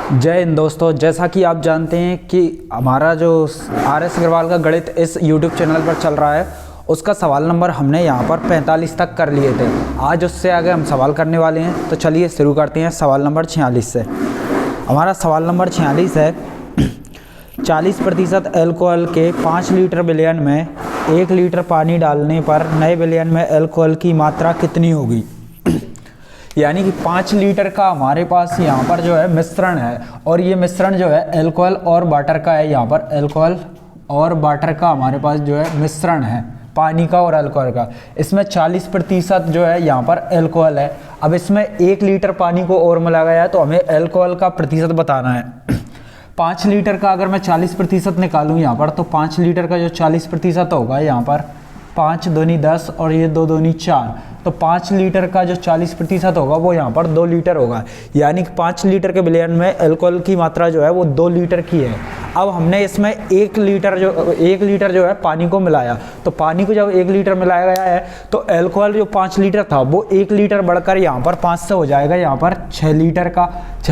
जय हिंद दोस्तों, जैसा कि आप जानते हैं कि हमारा जो RS अग्रवाल का गणित इस YouTube चैनल पर चल रहा है, उसका सवाल नंबर हमने यहाँ पर 45 तक कर लिए थे। आज उससे आगे हम सवाल करने वाले हैं, तो चलिए शुरू करते हैं सवाल नंबर 46 से। हमारा सवाल नंबर 46 है, 40% अल्कोहल के 5 लीटर विलयन में 1 लीटर पानी डालने पर नए विलयन में अल्कोहल की मात्रा कितनी होगी। यानी कि 5 लीटर का हमारे पास यहाँ पर जो है मिश्रण है, और ये मिश्रण जो है अल्कोहल और वाटर का है। यहाँ पर अल्कोहल और वाटर का हमारे पास जो है मिश्रण है, पानी का और अल्कोहल का। इसमें 40% जो है यहाँ पर अल्कोहल है। अब इसमें 1 लीटर पानी को और मिलाया गया है, तो हमें अल्कोहल का प्रतिशत बताना है। 5 लीटर का अगर मैं 40% निकालूँ यहाँ पर, तो 5 लीटर का जो 40% होगा यहाँ पर 5 दूनी 10 और ये 2 दूनी 4, तो 5 लीटर का जो 40% होगा वो यहाँ पर 2 लीटर होगा। यानी कि 5 लीटर के विलयन में अल्कोहल की मात्रा जो है वो 2 लीटर की है। अब हमने इसमें 1 लीटर जो है पानी को मिलाया, तो पानी को जब 1 लीटर मिलाया गया है, तो अल्कोहल जो 5 लीटर था वो 1 लीटर बढ़कर यहाँ पर 5 से हो जाएगा, यहाँ पर 6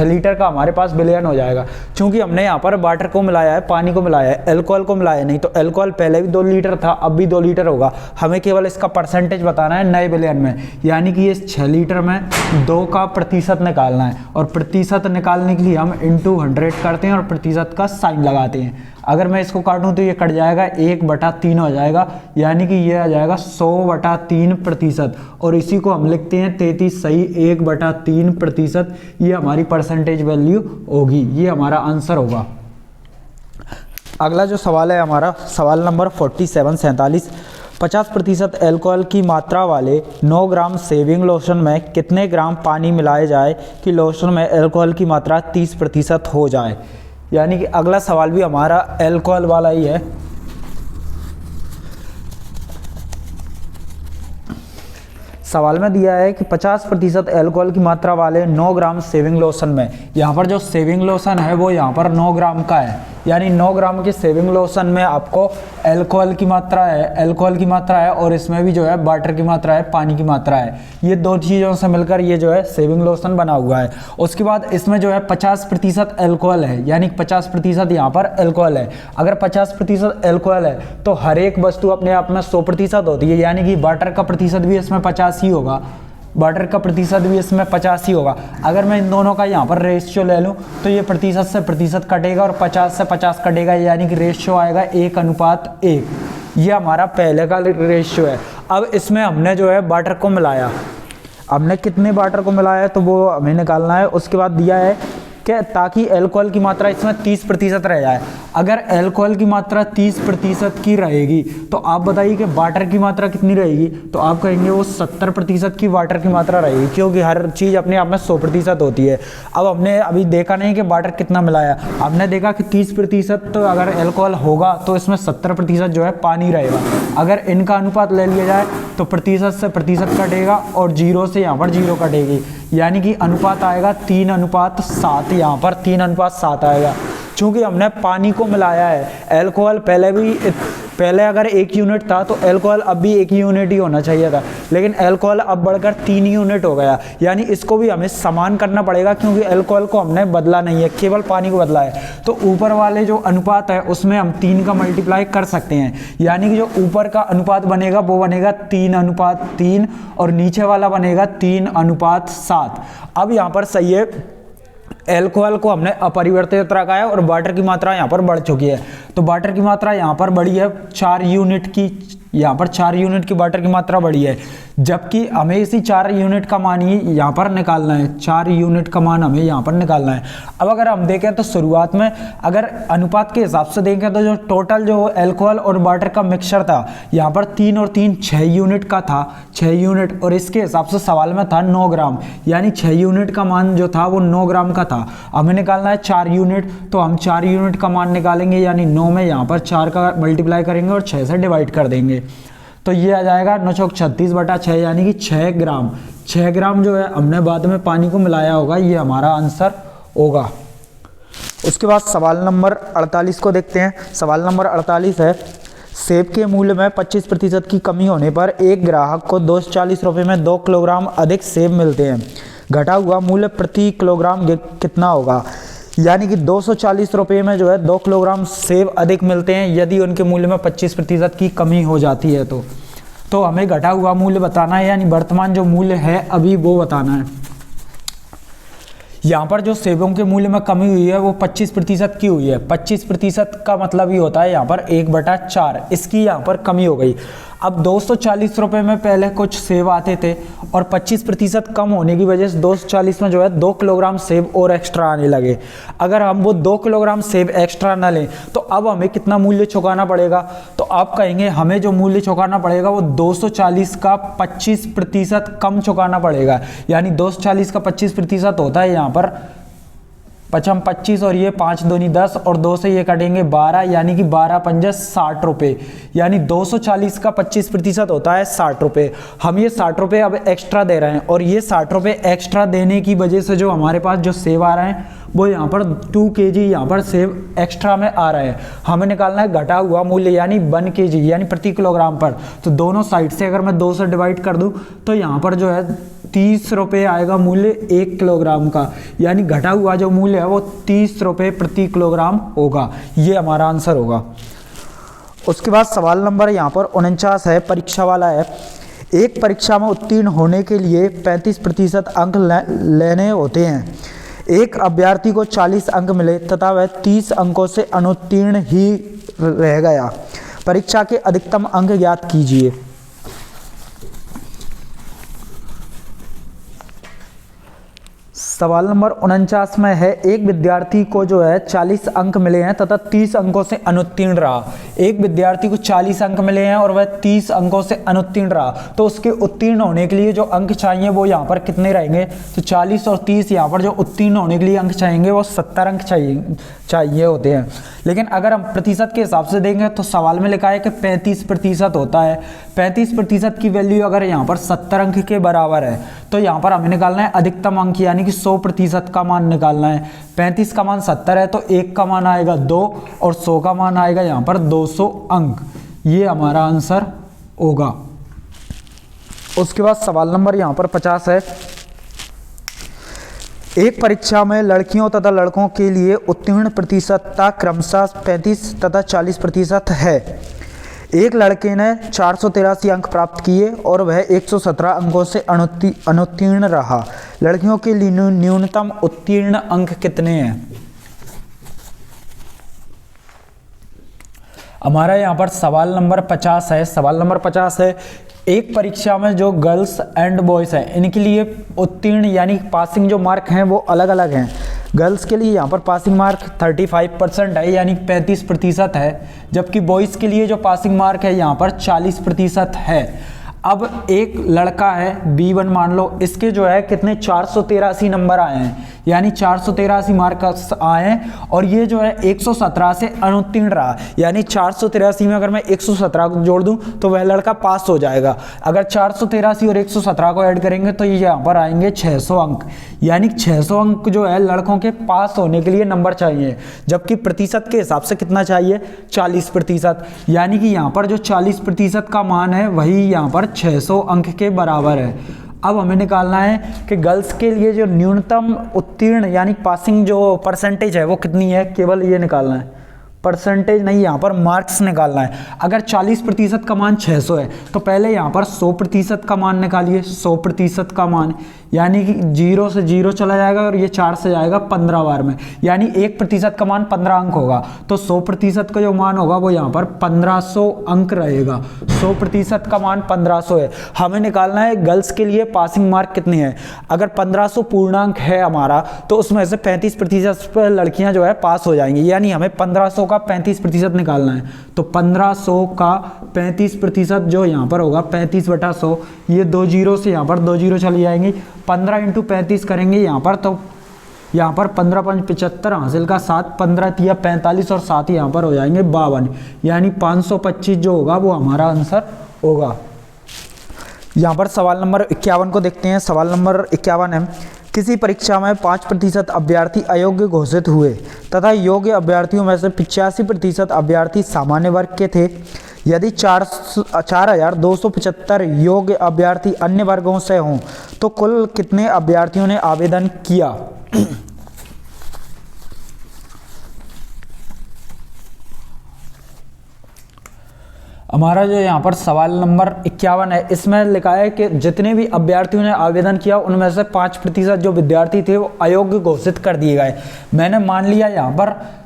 लीटर का हमारे पास विलयन हो जाएगा। चूंकि हमने यहाँ पर वाटर को मिलाया है, पानी को मिलाया है, अल्कोहल को मिलाया नहीं, तो अल्कोहल पहले भी 2 लीटर था, अब भी 2 लीटर होगा। हमें केवल इसका परसेंटेज बताना है नए विलयन में, यानी कि ये 6 लीटर में 2 का प्रतिशत निकालना है, और प्रतिशत निकालने के लिए हम इंटू 100 करते हैं और प्रतिशत का साइन लगाते हैं। अगर मैं इसको काटूं तो ये कट जाएगा, 1/3 हो जाएगा, यानी कि ये आ जाएगा 100/3%, और इसी को हम लिखते हैं 33 सही 1/3%। ये हमारी परसेंटेज वैल्यू होगी, ये हमारा आंसर होगा। अगला जो सवाल है हमारा सवाल नंबर 47 50% अल्कोहल की मात्रा वाले 9 ग्राम शेविंग लोशन में कितने ग्राम पानी मिलाए जाए कि लोशन में अल्कोहल की मात्रा 30% हो जाए। यानी कि अगला सवाल भी हमारा अल्कोहल वाला ही है। सवाल में दिया है कि 50% अल्कोहल की मात्रा वाले 9 ग्राम शेविंग लोशन में, यहाँ पर जो शेविंग लोशन है वो यहाँ पर 9 ग्राम का है, यानी 9 ग्राम के शेविंग लोशन में आपको अल्कोहल की मात्रा है और इसमें भी जो है वाटर की मात्रा है, पानी की मात्रा है। ये 2 चीज़ों से मिलकर ये जो है शेविंग लोशन बना हुआ है। उसके बाद इसमें जो है 50% अल्कोहल है, यानी 50% यहाँ पर अल्कोहल है। अगर 50% अल्कोहल है तो हर एक वस्तु अपने आप में 100% होती है, यानी कि वाटर का प्रतिशत भी इसमें 50 ही होगा, वाटर का प्रतिशत भी इसमें 50 ही होगा। अगर मैं इन दोनों का यहाँ पर रेशियो ले लूँ तो ये प्रतिशत से प्रतिशत कटेगा और 50 से 50 कटेगा, यानी कि रेशियो आएगा 1:1। ये हमारा पहले का रेशियो है। अब इसमें हमने जो है वाटर को मिलाया, हमने कितने वाटर को मिलाया तो वो हमें निकालना है। उसके बाद दिया है कि ताकि अल्कोहल की मात्रा इसमें 30% रह जाए। अगर अल्कोहल की मात्रा 30% की रहेगी तो आप बताइए कि वाटर की मात्रा कितनी रहेगी, तो आप कहेंगे वो 70% की वाटर की मात्रा रहेगी, क्योंकि हर चीज़ अपने आप में 100% होती है। अब हमने अभी देखा नहीं कि वाटर कितना मिलाया, हमने देखा कि 30% तो अगर अल्कोहल होगा तो इसमें 70% जो है पानी रहेगा। अगर इनका अनुपात ले लिया जाए तो प्रतिशत से प्रतिशत कटेगा और 0 से यहाँ पर 0 कटेगी, यानी कि अनुपात आएगा 3:7। यहाँ पर 3:7 आएगा। चूंकि हमने पानी को मिलाया है, अल्कोहल पहले अगर 1 यूनिट था तो अल्कोहल अब भी 1 यूनिट ही होना चाहिए था, लेकिन अल्कोहल अब बढ़कर 3 यूनिट हो गया, यानी इसको भी हमें समान करना पड़ेगा, क्योंकि अल्कोहल को हमने बदला नहीं है, केवल पानी को बदला है। तो ऊपर वाले जो अनुपात है उसमें हम 3 का मल्टीप्लाई कर सकते हैं, यानी कि जो ऊपर का अनुपात बनेगा वो बनेगा 3:3 और नीचे वाला बनेगा 3:7। अब यहाँ पर सही है, अल्कोहल को हमने अपरिवर्तित रखा है और वाटर की मात्रा यहाँ पर बढ़ चुकी है, तो वाटर की मात्रा यहाँ पर बढ़ी है 4 यूनिट की, यहाँ पर 4 यूनिट की वाटर की मात्रा बढ़ी है, जबकि हमें इसी 4 यूनिट का मान ही यहाँ पर निकालना है। 4 यूनिट का मान हमें यहाँ पर निकालना है। अब अगर हम देखें तो शुरुआत में अगर अनुपात के हिसाब से देखें तो जो टोटल जो अल्कोहल और वाटर का मिक्सचर था यहाँ पर 3 और 3 6 यूनिट का था, 6 यूनिट, और इसके हिसाब से सवाल में था 9 ग्राम, यानी 6 यूनिट का मान जो था वो 9 ग्राम का था। हमें निकालना है 4 यूनिट, तो हम 4 यूनिट का मान निकालेंगे, यानी 9 में यहाँ पर 4 का मल्टीप्लाई करेंगे और 6 से डिवाइड कर देंगे, तो ये आ जाएगा 9×36/6, यानी कि 6 ग्राम। 6 ग्राम जो है हमने बाद में पानी को मिलाया होगा, ये हमारा आंसर होगा। उसके बाद सवाल नंबर 48 को देखते हैं। सवाल नंबर 48 है, सेब के मूल्य में 25% की कमी होने पर एक ग्राहक को 240 रुपये में 2 किलोग्राम अधिक सेब मिलते हैं। घटा हुआ मूल्य प्रति किलोग्राम कितना होगा। यानी कि 240 रुपये में जो है 2 किलोग्राम सेब अधिक मिलते हैं यदि उनके मूल्य में 25% की कमी हो जाती है। तो हमें घटा हुआ मूल्य बताना है, यानी वर्तमान जो मूल्य है अभी वो बताना है। यहाँ पर जो सेबों के मूल्य में कमी हुई है वो 25% की हुई है। 25% का मतलब ही होता है यहाँ पर 1/4, इसकी यहाँ पर कमी हो गई। अब 240 रुपये में पहले कुछ सेब आते थे और 25% कम होने की वजह से 240 में जो है 2 किलोग्राम सेब और एक्स्ट्रा आने लगे। अगर हम वो 2 किलोग्राम सेब एक्स्ट्रा ना लें तो अब हमें कितना मूल्य चुकाना पड़ेगा? तो आप कहेंगे हमें जो मूल्य चुकाना पड़ेगा वो 240 का 25% कम चुकाना पड़ेगा। यानी 240 का 25% होता है यहाँ पर 25 और ये 5 दूनी 10 और 2 से ये कटेंगे 12, यानी कि 12 पंजे 60 रुपये। यानी 240 का 25% होता है 60 रुपये। हम ये 60 रुपये अब एक्स्ट्रा दे रहे हैं और ये 60 रुपये एक्स्ट्रा देने की वजह से जो हमारे पास जो सेब आ रहे हैं वो यहाँ पर 2 kg यहाँ पर सेब एक्स्ट्रा में आ रहे हैं। हमें निकालना है घटा हुआ मूल्य यानी 1 kg यानी प्रति किलोग्राम पर। तो दोनों साइड से अगर मैं 2 से डिवाइड कर दूं तो यहाँ पर जो है 30 रुपये आएगा मूल्य 1 किलोग्राम का, यानी घटा हुआ जो मूल्य है वो 30 रुपये प्रति किलोग्राम होगा। ये हमारा आंसर होगा। उसके बाद सवाल नंबर यहाँ पर 49 है, परीक्षा वाला है। एक परीक्षा में उत्तीर्ण होने के लिए 35% अंक लेने होते हैं। एक अभ्यर्थी को 40 अंक मिले तथा वह 30 अंकों से अनुत्तीर्ण ही रह गया। परीक्षा के अधिकतम अंक ज्ञात कीजिए। सवाल नंबर 49 में है, एक विद्यार्थी को जो है 40 अंक मिले हैं तथा 30 अंकों से अनुत्तीर्ण रहा। एक विद्यार्थी को 40 अंक मिले हैं और वह 30 अंकों से अनुत्तीर्ण रहा, तो उसके उत्तीर्ण होने के लिए जो अंक चाहिए वो यहाँ पर कितने रहेंगे? तो 40 और 30 यहाँ पर जो उत्तीर्ण होने के लिए अंक चाहिए वो 70 अंक चाहिए होते हैं। लेकिन अगर हम प्रतिशत के हिसाब से देंगे तो सवाल में लिखा है कि 35% होता है। 35% की वैल्यू अगर यहाँ पर 70 अंक के बराबर है तो यहाँ पर हमें निकालना है अधिकतम अंक, यानी कि 100% का मान निकालना है। 35 का मान 70 है तो 1 का मान आएगा 2 और 100 का मान आएगा यहाँ पर 200 अंक। ये हमारा आंसर होगा। उसके बाद सवाल नंबर यहाँ पर 50 है, एक परीक्षा में लड़कियों तथा लड़कों के लिए उत्तीर्ण प्रतिशतता क्रमशः 35 तथा 40% है। एक लड़के ने 483 अंक प्राप्त किए और वह 117 अंकों से अनुत्तीर्ण रहा। लड़कियों के लिए न्यूनतम उत्तीर्ण अंक कितने हैं? हमारा यहाँ पर सवाल नंबर 50 है। सवाल नंबर 50 है, एक परीक्षा में जो गर्ल्स एंड बॉयज़ हैं इनके लिए उत्तीर्ण यानी पासिंग जो मार्क हैं वो अलग अलग हैं। गर्ल्स के लिए यहाँ पर पासिंग मार्क 35% है यानी 35% है, जबकि बॉयज़ के लिए जो पासिंग मार्क है यहाँ पर 40% है। अब एक लड़का है B1 मान लो, इसके जो है कितने 483 नंबर आए हैं, यानी 483 मार्क आए हैं और ये जो है 117 से अनुत्तीर्ण रहा, यानी 483 में अगर मैं 117 को जोड़ दूं तो वह लड़का पास हो जाएगा। अगर 483 और 117 को ऐड करेंगे तो ये यहाँ पर आएंगे 600 अंक, यानी 600 अंक जो है लड़कों के पास होने के लिए नंबर चाहिए। जबकि प्रतिशत के हिसाब से कितना चाहिए? 40%, यानी कि यहाँ पर जो 40% का मान है वही यहाँ पर 600 अंक के बराबर है। अब हमें निकालना है कि गर्ल्स के लिए जो न्यूनतम उत्तीर्ण यानी पासिंग जो परसेंटेज है वो कितनी है, केवल ये निकालना है, परसेंटेज नहीं, यहाँ पर मार्क्स निकालना है। अगर 40% का मान 600 है तो पहले यहाँ पर 100% का मान निकालिए। 100% का मान यानी कि 0 से 0 चला जाएगा और ये 4 से जाएगा 15 बार में, यानी 1% का मान 15 अंक होगा। तो 100% का जो मान होगा वो यहाँ पर 1500 अंक रहेगा। 100% का मान 1500 है। हमें निकालना है गर्ल्स के लिए पासिंग मार्क कितनी है। अगर 1500 पूर्णांक है हमारा तो उसमें से 35% पर लड़कियां जो है पास हो जाएंगी, यानी हमें 1500 का 35% निकालना है। तो 1500 का 35% जो यहाँ पर होगा 35/100, ये 2 जीरो से यहाँ पर 2 जीरो चली जाएंगी। 15 × 35 करेंगे यहाँ पर, तो यहाँ पर 15 × 5 = 75 हासिल का 7, 15 × 3 = 45 और 7 यहाँ पर हो जाएंगे 52, यानी 525 जो होगा वो हमारा आंसर होगा। यहाँ पर सवाल नंबर 51 को देखते हैं। सवाल नंबर 51 है, किसी परीक्षा में 5% अभ्यर्थी अयोग्य घोषित हुए तथा योग्य अभ्यर्थियों में से 85% अभ्यर्थी सामान्य वर्ग के थे। यदि 4275 योग्य अभ्यर्थी अन्य वर्गों से हों तो कुल कितने अभ्यर्थियों ने आवेदन किया? हमारा जो यहाँ पर सवाल नंबर 51 है, इसमें लिखा है कि जितने भी अभ्यर्थियों ने आवेदन किया उनमें से 5% जो विद्यार्थी थे वो अयोग्य घोषित कर दिए गए। मैंने मान लिया यहाँ पर,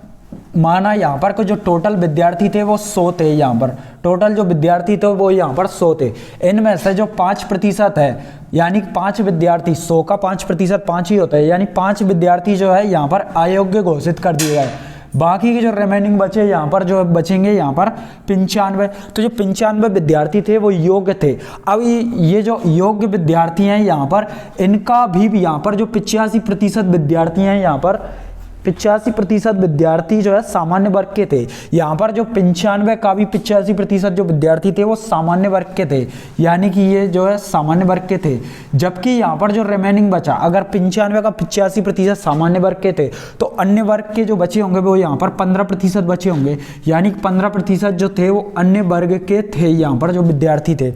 माना यहाँ पर कि जो टोटल विद्यार्थी थे वो 100 थे। यहाँ पर टोटल जो विद्यार्थी थे वो यहाँ पर 100 थे। इनमें से जो 5% है, यानी 5 विद्यार्थी, 100 का 5% 5 ही होता है, यानी 5 विद्यार्थी जो है यहाँ पर अयोग्य घोषित कर दिए गए। बाकी के जो रिमेनिंग बचे यहाँ पर जो बचेंगे यहाँ पर 95। तो जो 95 विद्यार्थी थे वो योग्य थे। अब ये जो योग्य विद्यार्थी हैं यहाँ पर, इनका भी यहाँ पर जो 85% विद्यार्थी हैं यहाँ पर 85% विद्यार्थी जो है सामान्य वर्ग के थे। यहाँ पर जो 95 का भी 85% जो विद्यार्थी थे वो सामान्य वर्ग के थे, यानी कि ये जो है सामान्य वर्ग के थे। जबकि यहाँ पर जो रिमेनिंग बचा, अगर 95 का 85% सामान्य वर्ग के थे तो अन्य वर्ग के जो बचे होंगे वो यहाँ पर 15% बचे होंगे, यानी 15% जो थे वो अन्य वर्ग के थे यहाँ पर जो विद्यार्थी थे।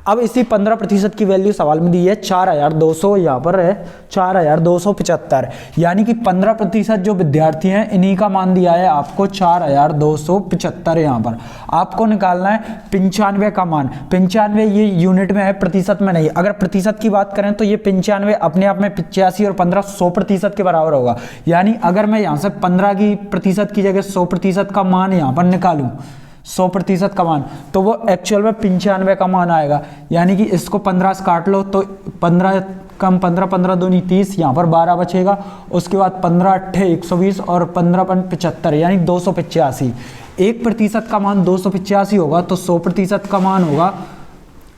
अब इसी 15% की वैल्यू सवाल में दी है 4200, यहाँ पर है 4275, यानी कि 15% जो विद्यार्थी हैं इन्हीं का मान दिया है आपको 4275। यहाँ पर आपको निकालना है 95 का मान। 95 ये यूनिट में है, प्रतिशत में नहीं। अगर प्रतिशत की बात करें तो ये 95 अपने आप में 85 और 15 100% के बराबर होगा। यानी अगर मैं यहाँ से 15 की प्रतिशत की जगह 100% का मान यहाँ पर निकालूं, 100% का मान, तो वो एक्चुअल में 95 का मान आएगा। यानी कि इसको 15 से काट लो तो 15 कम 15, 15 दूनी 30, यहाँ पर 12 बचेगा। उसके बाद 15 अट्ठे 120 और 15 यानी 285। 1% का मान 285 होगा तो 100% का मान होगा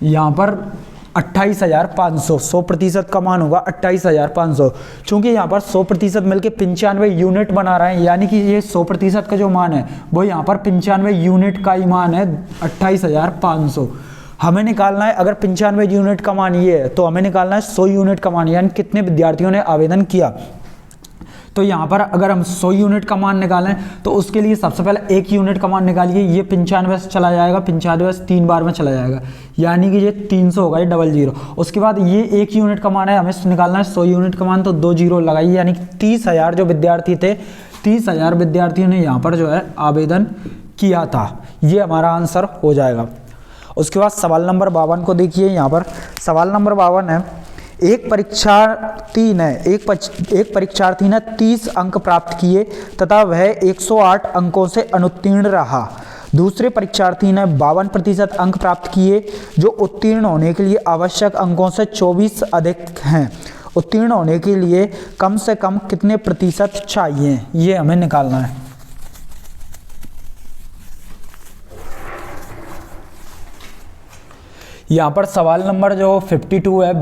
यहाँ पर 28,500। 100% का मान होगा 28,500। चूंकि यहाँ पर 100% मिलके 95 यूनिट बना रहे हैं, यानी कि ये 100% का जो मान है वो यहाँ पर 95 यूनिट का ही मान है 28,500। हमें निकालना है, अगर 95 यूनिट का मान ये है तो हमें निकालना है 100 यूनिट का मान, यानी कितने विद्यार्थियों ने आवेदन किया। तो यहाँ पर अगर हम 100 यूनिट का मान निकालें तो उसके लिए सबसे पहले 1 यूनिट का मान निकालिए। ये 95 से चला जाएगा, 95 से 3 बार में चला जाएगा, यानी कि ये 300 होगा, ये 00। उसके बाद ये 1 यूनिट का मान है, हमें निकालना है 100 यूनिट का मान, तो 2 जीरो लगाइए, यानी कि 30,000 जो विद्यार्थी थे, 30,000 विद्यार्थियों ने यहाँ पर जो है आवेदन किया था। ये हमारा आंसर हो जाएगा। उसके बाद सवाल नंबर 52 को देखिए। यहाँ पर सवाल नंबर 52 है, एक परीक्षार्थी ने 30 अंक प्राप्त किए तथा वह 108 अंकों से अनुत्तीर्ण रहा। दूसरे परीक्षार्थी ने 52% अंक प्राप्त किए जो उत्तीर्ण होने के लिए आवश्यक अंकों से 24 अधिक हैं। उत्तीर्ण होने के लिए कम से कम कितने प्रतिशत चाहिए, ये हमें निकालना है। यहाँ पर सवाल नंबर जो 52 है,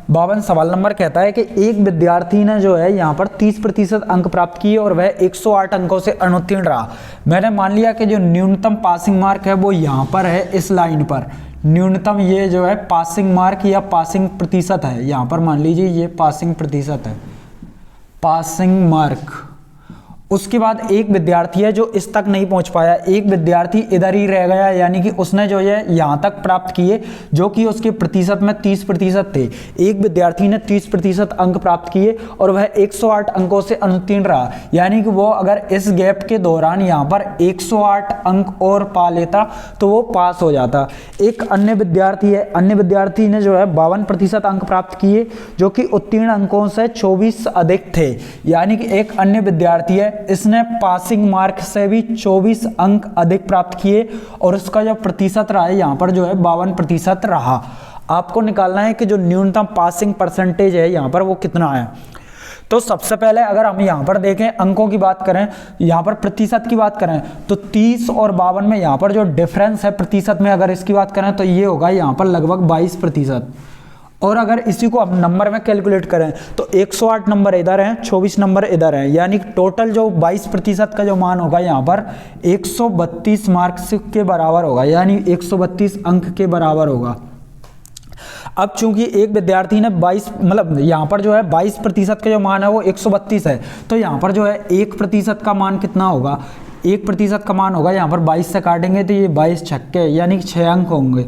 52 सवाल नंबर कहता है कि एक विद्यार्थी ने जो है यहाँ पर 30% अंक प्राप्त किए और वह 108 अंकों से अनुत्तीर्ण रहा। मैंने मान लिया कि जो न्यूनतम पासिंग मार्क है वो यहाँ पर है, इस लाइन पर न्यूनतम ये जो है पासिंग मार्क या पासिंग प्रतिशत है। यहाँ पर मान लीजिए ये पासिंग प्रतिशत है, पासिंग मार्क। उसके बाद एक विद्यार्थी है जो इस तक नहीं पहुंच पाया, एक विद्यार्थी इधर ही रह गया, यानी कि उसने जो है यहाँ तक प्राप्त किए जो कि उसके प्रतिशत में 30% थे। एक विद्यार्थी ने 30% अंक प्राप्त किए और वह 108 अंकों से अनुत्तीर्ण रहा, यानी कि वो अगर इस गैप के दौरान यहाँ पर 108 अंक और पा लेता तो वो पास हो जाता। एक अन्य विद्यार्थी है, अन्य विद्यार्थी ने जो है 52% अंक प्राप्त किए जो कि उत्तीर्ण अंकों से 24 अधिक थे, यानी कि एक अन्य विद्यार्थी है, इसने पासिंग मार्क से भी 24 अंक अधिक प्राप्त किए और उसका जो प्रतिशत रहा है यहाँ पर जो है 52% रहा। आपको निकालना है कि जो न्यूनतम पासिंग परसेंटेज है यहाँ पर वो कितना है। तो सबसे पहले अगर हम यहाँ पर देखें, अंकों की बात करें, यहाँ पर प्रतिशत की बात करें तो 30 और 52 में यहाँ पर जो डिफरेंस है प्रतिशत में, अगर इसकी बात करें तो ये होगा यहाँ पर लगभग 22%। और अगर इसी को हम नंबर में कैलकुलेट करें तो 108 नंबर इधर हैं, 24 नंबर इधर हैं, यानी टोटल जो 22% का जो मान होगा यहाँ पर 132 मार्क्स के बराबर होगा, यानी 132 अंक के बराबर होगा। अब चूंकि एक विद्यार्थी ने 22 मतलब यहाँ पर जो है 22% का जो मान है वो 132 है, तो यहाँ पर जो है 1% का मान कितना होगा, 1% का मान होगा यहाँ पर 22 से काटेंगे तो ये 22 छक्के यानी कि 6 अंक होंगे।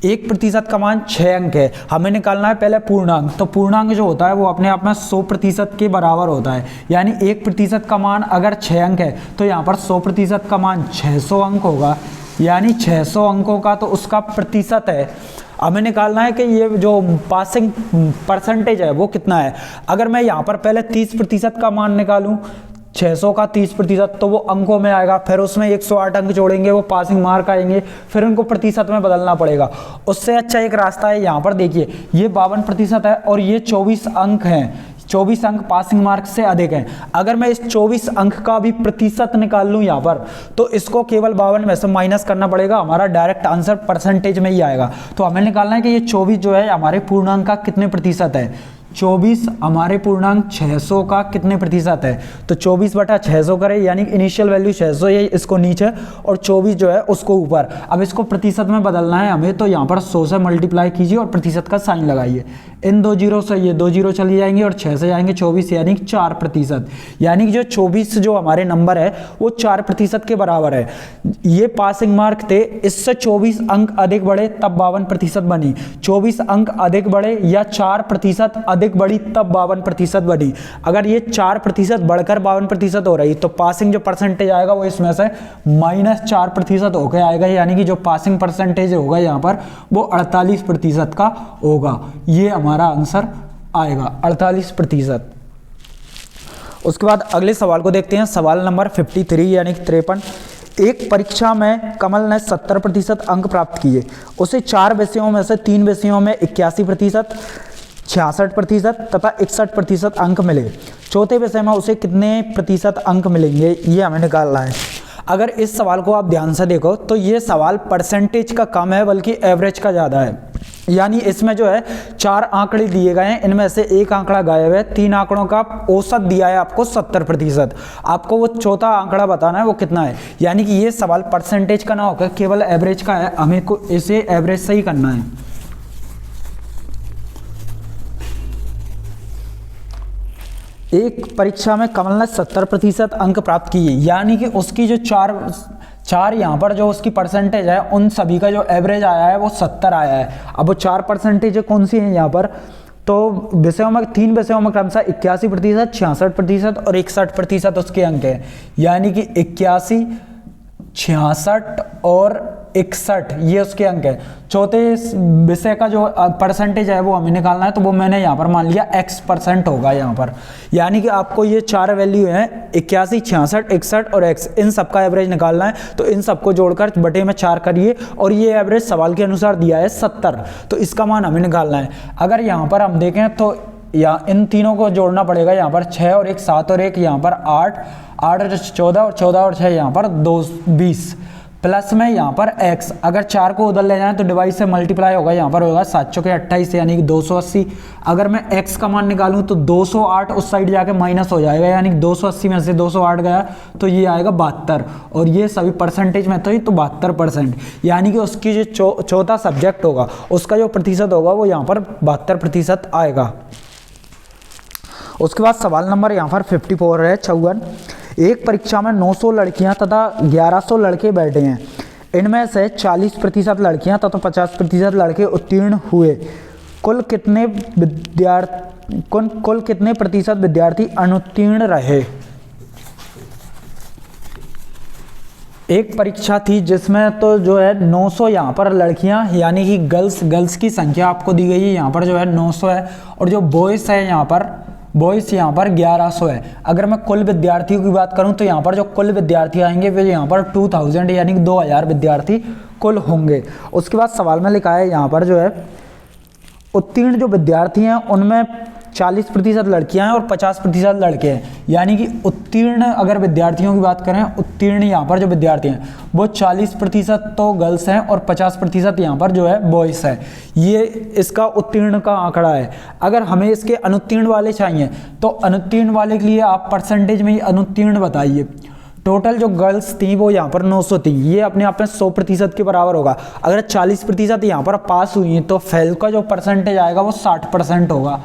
1% का मान 6 अंक है। हमें निकालना है पहले पूर्णांक, तो पूर्णांक जो होता है वो अपने आप में 100% के बराबर होता है, यानी 1% का मान अगर 6 अंक है तो यहाँ पर 100% का मान 600 अंक होगा, यानी 600 अंकों का तो उसका प्रतिशत है। हमें निकालना है कि ये जो पासिंग परसेंटेज है वो कितना है। अगर मैं यहाँ पर पहले 30% का मान निकालूं, 600 का 30%, तो वो अंकों में आएगा, फिर उसमें 108 अंक जोड़ेंगे, वो पासिंग मार्क आएंगे, फिर उनको प्रतिशत में बदलना पड़ेगा। उससे अच्छा एक रास्ता है, यहाँ पर देखिए ये 52% है और ये 24 अंक हैं, 24 अंक पासिंग मार्क से अधिक हैं। अगर मैं इस 24 अंक का भी प्रतिशत निकाल लूँ यहाँ पर, तो इसको केवल 52 में से माइनस करना पड़ेगा, हमारा डायरेक्ट आंसर परसेंटेज में ही आएगा। तो हमें निकालना है कि ये 24 जो है हमारे पूर्णांक का कितने प्रतिशत है। 24 हमारे पूर्णांक 600 का कितने प्रतिशत है, तो 24/600 करें, यानी इनिशियल वैल्यू 600 है, इसको नीचे और 24 जो है उसको ऊपर। अब इसको प्रतिशत में बदलना है हमें, तो यहाँ पर 100 से मल्टीप्लाई कीजिए और प्रतिशत का साइन लगाइए। इन 2 जीरो से ये 2 जीरो चली जाएंगे और 6 से जाएंगे 24, यानी 4%। यानी कि जो 24 जो हमारे नंबर है वो 4% के बराबर है। ये पासिंग मार्क थे, इससे 24 अंक अधिक बढ़े तब 52% बनी, 24 अंक अधिक बढ़े या 4% अधिक बढ़ी तब 52% बनी। अगर ये 4% बढ़कर 52% हो रही तो पासिंग जो परसेंटेज आएगा वो इसमें से -4% होकर आएगा, यानी कि जो पासिंग परसेंटेज होगा यहाँ पर वो 48% का होगा। ये हमारा आंसर आएगा 48%। उसके बाद अगले सवाल को देखते हैं, सवाल नंबर 53 यानी कि 53। एक परीक्षा में कमल ने 70% अंक प्राप्त किए, उसे 4 विषयों में से 3 विषयों में 81%, 66% तथा 61% अंक मिले। चौथे विषय में उसे कितने प्रतिशत अंक मिलेंगे, ये हमें निकालना है। अगर इस सवाल को आप ध्यान से देखो तो ये सवाल परसेंटेज का कम है बल्कि एवरेज का ज़्यादा है। यानी इसमें जो है 4 आंकड़े दिए गए हैं, इनमें से एक आंकड़ा गायब है, 3 आंकड़ों का औसत दिया है आपको 70%। आपको वो चौथा आंकड़ा बताना है वो कितना है। यानी कि ये सवाल परसेंटेज का ना होकर केवल एवरेज का है, हमें को इसे एवरेज से ही करना है। एक परीक्षा में कमल ने 70% अंक प्राप्त किए, यानी कि उसकी जो चार यहाँ पर जो उसकी परसेंटेज है उन सभी का जो एवरेज आया है वो 70 आया है। अब वो 4 परसेंटेज कौन सी है यहाँ पर, तो विषयों में 3 विषयों में क्रमशः 81%, 66% और 61% उसके अंक है। यानी कि 81, 66 और 61 ये उसके अंक है। चौथे विषय का जो परसेंटेज है वो हमें निकालना है, तो वो मैंने यहाँ पर मान लिया x% होगा यहाँ पर। यानी कि आपको ये 4 वैल्यू हैं 81, 66, 61 और x, इन सब का एवरेज निकालना है। तो इन सबको जोड़कर बटे में 4 करिए और ये एवरेज सवाल के अनुसार दिया है 70, तो इसका मान हमें निकालना है। अगर यहाँ पर हम देखें तो या इन तीनों को जोड़ना पड़ेगा, यहाँ पर 6 और 1 7 और 1 यहाँ पर 8 और 14 और 14 और 6 यहाँ पर 20 प्लस में यहाँ पर x। अगर 4 को उधर ले जाएं तो डिवाइड से मल्टीप्लाई होगा, यहाँ पर होगा 7 चौके 28 यानी कि 280। अगर मैं x का मान निकालूं तो 208 उस साइड जाके माइनस हो जाएगा, यानी कि 280 में से 208 गया तो ये आएगा 72, और ये सभी परसेंटेज में तो ही तो 72%। यानी कि उसकी जो चौथा सब्जेक्ट होगा उसका जो प्रतिशत होगा वो यहाँ पर 72% आएगा। उसके बाद सवाल नंबर यहाँ पर 54 है 54। एक परीक्षा में 900 लड़कियां तथा 1100 लड़के बैठे हैं, इनमें से 40% लड़कियां तथा 50% लड़के उत्तीर्ण हुए। कुल कितने प्रतिशत विद्यार्थी अनुत्तीर्ण रहे। एक परीक्षा थी जिसमें तो जो है 900 यहाँ पर लड़कियां यानी कि गर्ल्स की संख्या आपको दी गई है, यहाँ पर जो है 900 है, और जो बॉयज़ है यहाँ पर 1100 है। अगर मैं कुल विद्यार्थियों की बात करूं तो यहाँ पर जो कुल विद्यार्थी आएंगे वे यहाँ पर 2000 यानी कि 2000 विद्यार्थी कुल होंगे। उसके बाद सवाल में लिखा है यहाँ पर जो है उत्तीर्ण जो विद्यार्थी हैं उनमें 40% लड़कियां हैं और 50% लड़के हैं। यानी कि उत्तीर्ण अगर विद्यार्थियों की बात करें, उत्तीर्ण यहाँ पर जो विद्यार्थी हैं वो 40% तो गर्ल्स हैं और 50% यहाँ पर जो है बॉयज़ है। ये इसका उत्तीर्ण का आंकड़ा है। अगर हमें इसके अनुत्तीर्ण वाले चाहिए तो अनुत्तीर्ण वाले के लिए आप परसेंटेज में ही अनुत्तीर्ण बताइए। टोटल जो गर्ल्स थी वो यहाँ पर 900 थी, ये अपने आप में 100% के बराबर होगा। अगर 40% यहाँ पर पास हुई हैं तो फेल का जो परसेंटेज आएगा वो 60% होगा।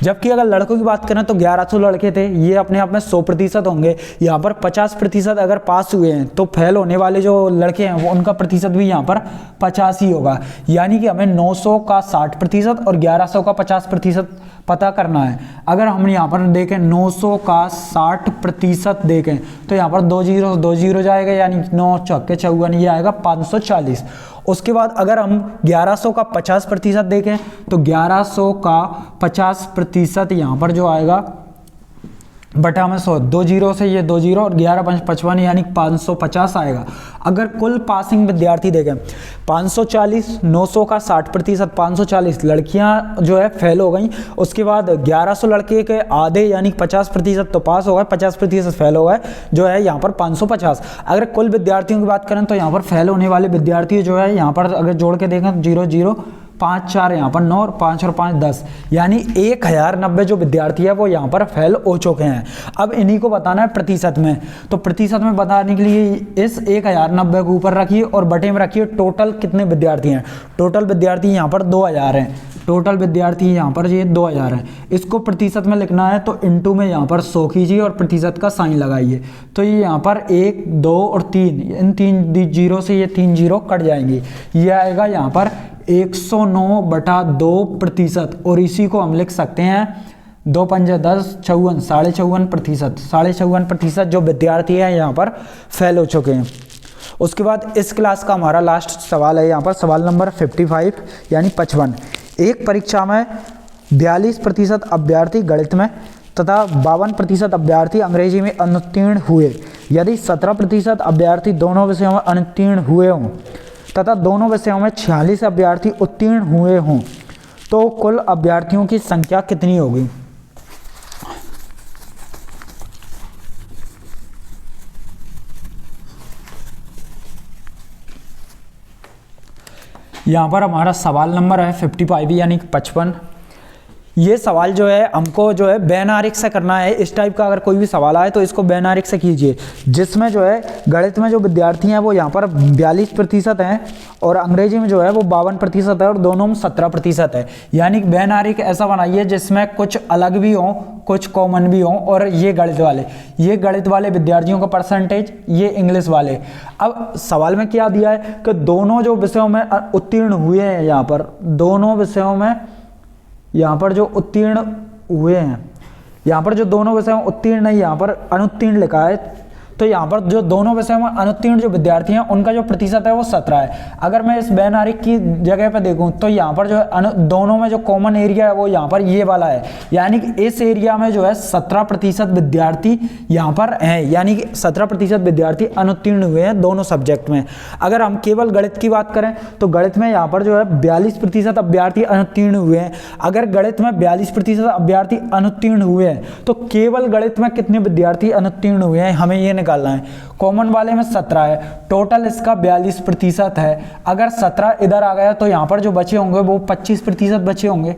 जबकि अगर लड़कों की बात करें तो 1100 लड़के थे, ये अपने आप में 100% होंगे। यहाँ पर 50% अगर पास हुए हैं तो फेल होने वाले जो लड़के हैं वो उनका प्रतिशत भी यहाँ पर 50 ही होगा। यानी कि हमें 900 का 60% और 1100 का 50% पता करना है। अगर हम यहाँ पर देखें 900 का 60% देखें तो यहाँ पर 2 जीरो जाएगा, यानी 9 चौके 54, ये आएगा 540। उसके बाद अगर हम 1100 का 50% देखें तो 1100 का 50% यहाँ पर जो आएगा बटा में 100, 2 जीरो से ये 2 जीरो और 11 5 55 यानी 550 आएगा। अगर कुल पासिंग विद्यार्थी देखें 540, 900 का 60%, 540 लड़कियां जो है फेल हो गई। उसके बाद 1100 लड़के के आधे यानी 50% तो पास हो गए, 50% फेल हो गए, जो है यहाँ पर 550। अगर कुल विद्यार्थियों की बात करें तो यहाँ पर फेल होने वाले विद्यार्थी जो है यहाँ पर अगर जोड़ के देखें तो 0 0 5 4 यहाँ पर 9 और 5 और 5 10, यानी 1090 जो विद्यार्थी है वो यहाँ पर फेल हो चुके हैं। अब इन्हीं को बताना है प्रतिशत में, तो प्रतिशत में बताने के लिए इस 1090 को ऊपर रखिए और बटे में रखिए टोटल कितने विद्यार्थी हैं। टोटल विद्यार्थी यहाँ पर 2000 हैं, टोटल विद्यार्थी यहाँ पर ये 2000 हैं। इसको प्रतिशत में लिखना है तो इनटू में यहाँ पर 100 कीजिए और प्रतिशत का साइन लगाइए, तो ये यहाँ पर 1 2 और 3, इन 3 जीरो से ये 3 जीरो कट जाएंगे, ये आएगा यहाँ पर 109/2%। और इसी को हम लिख सकते हैं 2 पंजे 10, 54, 54.5%, 54.5% जो विद्यार्थी हैं यहाँ पर फेल हो चुके हैं। उसके बाद इस क्लास का हमारा लास्ट सवाल है यहाँ पर सवाल नंबर 55 यानी 55। एक परीक्षा में 42% अभ्यर्थी गणित में तथा 52% अभ्यर्थी अंग्रेजी में अनुत्तीर्ण हुए। यदि 17% अभ्यर्थी दोनों विषयों में अनुत्तीर्ण हुए हों तथा दोनों विषयों में 46 अभ्यर्थी उत्तीर्ण हुए हों तो कुल अभ्यर्थियों की संख्या कितनी होगी। यहाँ पर हमारा सवाल नंबर है 55 यानी 55। ये सवाल जो है हमको जो है बैनारिक से करना है। इस टाइप का अगर कोई भी सवाल आए तो इसको बैनारिक से कीजिए, जिसमें जो है गणित में जो विद्यार्थी हैं वो यहाँ पर 42% हैं और अंग्रेजी में जो है वो 52% है और दोनों में 17% है। यानी बैनारिक ऐसा बनाइए जिसमें कुछ अलग भी हों कुछ कॉमन भी हों। और ये गणित वाले विद्यार्थियों का परसेंटेज, ये इंग्लिश वाले। अब सवाल में क्या दिया है कि दोनों जो विषयों में उत्तीर्ण हुए हैं, यहाँ पर दोनों विषयों में यहाँ पर जो उत्तीर्ण हुए हैं, यहाँ पर जो दोनों विषयों में उत्तीर्ण नहीं, यहाँ पर अनुत्तीर्ण लिखा है। तो यहाँ पर जो दोनों विषयों में अनुत्तीर्ण जो विद्यार्थी हैं उनका जो प्रतिशत है वो 17 है। अगर मैं इस बैनारिक की जगह पर देखूँ तो यहाँ पर जो है दोनों में जो कॉमन एरिया है वो यहाँ पर ये वाला है, यानी कि इस एरिया में जो है 17% विद्यार्थी यहाँ पर हैं, यानी कि 17% विद्यार्थी अनुत्तीर्ण हुए हैं दोनों सब्जेक्ट में। अगर हम केवल गणित की बात करें तो गणित में यहाँ पर जो है 42% अभ्यर्थी अनुत्तीर्ण हुए हैं। अगर गणित में 42% अभ्यर्थी अनुत्तीर्ण हुए हैं तो केवल गणित में कितने विद्यार्थी अनुत्तीर्ण हुए हैं हमें ये निकालना है। कॉमन वाले में 17 है, टोटल इसका 42% है। अगर 17 इधर आ गया तो यहाँ पर जो बचे होंगे वो 25% बचे होंगे,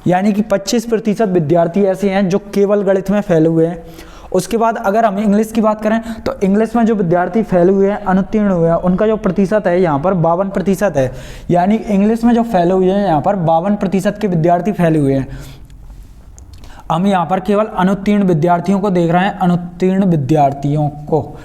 यानी कि 25% विद्यार्थी ऐसे हैं जो केवल गणित में फेल हुए हैं। उसके बाद अगर हम इंग्लिश की बात करें तो इंग्लिश में जो विद्यार्थी फेल हुए हैं अनुत्तीर्ण हुए हैं उनका जो प्रतिशत है यहाँ पर 52% है, यानी इंग्लिश में जो फेल हुए हैं यहाँ पर 52% के विद्यार्थी फेल हुए हैं। हम यहाँ पर केवल अनुत्तीर्ण विद्यार्थियों को देख रहे हैं, अनुत्तीर्ण विद्यार्थियों को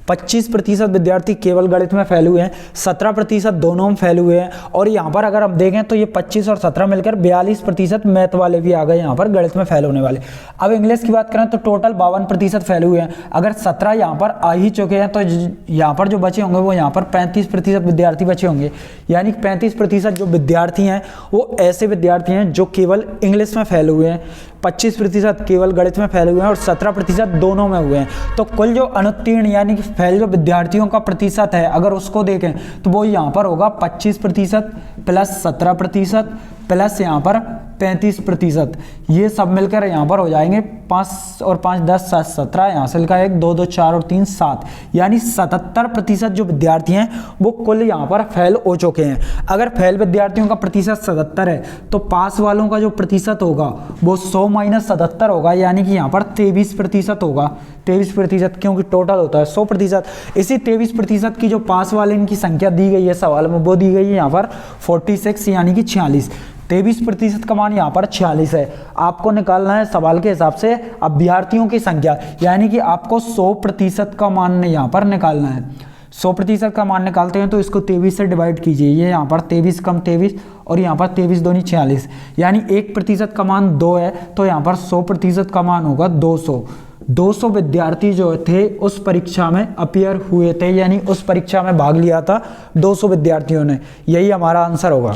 25% विद्यार्थी केवल गणित में फेल हुए हैं, 17% दोनों में फेल हुए हैं। और यहाँ पर अगर हम देखें तो ये 25 और 17 मिलकर 42% मैथ वाले भी आ गए यहाँ पर गणित में फेल होने वाले। अब इंग्लिश की बात करें तो टोटल 52% फेल हुए हैं। अगर 17 यहाँ पर आ ही चुके हैं तो यहाँ पर जो बचे होंगे वो यहाँ पर 35% विद्यार्थी बचे होंगे, यानी 35% जो विद्यार्थी हैं वो ऐसे विद्यार्थी हैं जो केवल इंग्लिश में फेल हुए हैं, 25% केवल गणित में फेल हुए हैं और 17% दोनों में हुए हैं। तो कुल जो अनुत्तीर्ण यानी कि फेल जो विद्यार्थियों का प्रतिशत है अगर उसको देखें तो वो यहाँ पर होगा 25% प्लस 17% प्लस यहाँ पर 35%, ये सब मिलकर यहाँ पर हो जाएंगे 5 और 5 10 7 17, यहाँ से लिखा 1 2 2 4 और 3 7, यानी 77% जो विद्यार्थी हैं वो कुल यहाँ पर फेल हो चुके हैं। अगर फेल विद्यार्थियों का प्रतिशत 77 है तो पास वालों का जो प्रतिशत होगा वो 100 - 77 होगा, यानी कि यहाँ पर 23% होगा। 23% क्योंकि टोटल होता है 100%। इसी 23% की जो पास वाले इनकी संख्या दी गई है सवाल में वो दी गई है यहाँ पर 46 यानी कि 46। 23% का मान यहाँ पर 46 है। आपको निकालना है सवाल के हिसाब से अभ्यर्थियों की संख्या, यानी कि आपको 100% का मान यहाँ पर निकालना है। 100% का मान निकालते हैं तो इसको 23 से डिवाइड कीजिए। ये यहाँ पर 23 कम 23 और यहाँ पर 23 दूनी 46, यानी 1% का मान 2 है, तो यहाँ पर 100% का मान होगा 200। 200 विद्यार्थी जो थे उस परीक्षा में अपीयर हुए थे, यानी उस परीक्षा में भाग लिया था 200 विद्यार्थियों ने। यही हमारा आंसर होगा।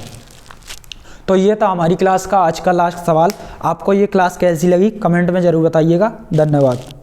तो ये था हमारी क्लास का आज का लास्ट सवाल। आपको ये क्लास कैसी लगी कमेंट में ज़रूर बताइएगा। धन्यवाद।